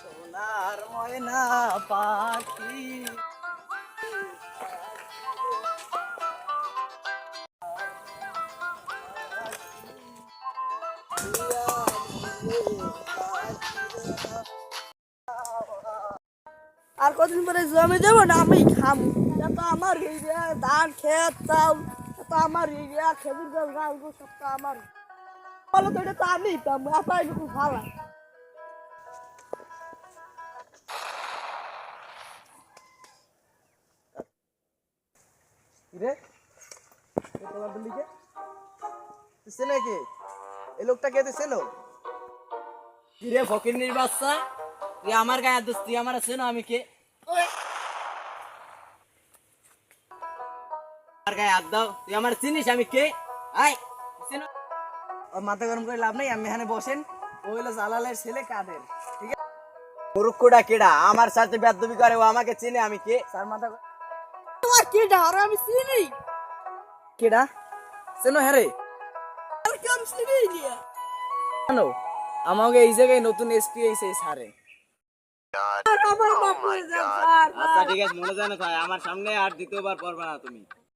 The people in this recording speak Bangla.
সোনার ময়না পাখি আর কদিন পরে জমে যাবো না আমি খামু এত আমার ধান খেত চাউল এত আমার খেজুর গাছ গাছ সব তো আমার বলো তো এটা তো আমি পাবো এত খুব ভালো রে তোমার দিকে চেনে কে এই লোকটা কে চেনো? কিরে ফকিরনির বাচ্চা, তুই আমার গায়ে দোস্ত, তুই আমার চেনো আমি কে? আমার গায়ে হাত দাও, তুই আমার চিনিস আমি কে? আয় চেনো? ওর মাথা গরম করে লাভ নেই, আপনি এখানে বসেন। ও হলো জালালের ছেলে কাদের, ঠিক আছে? মুরুক্কুটা কেডা আমার সাথে বেয়াদবি করে, ও আমাকে চিনে আমি কে? স্যার মাথা তোমার কি ডার আমি চিনি কেডা চেনো? হ্যাঁ রে, আর কেউ চিনি নিয়ে জানো আমাকে এই জায়গায় নতুন এসপি এসে সারে। আর আমার বাপ করে যান স্যার আচ্ছা ঠিক আছে, মনে জানো তাই আমার সামনে আর দ্বিতীয়বার পড়বে না তুমি।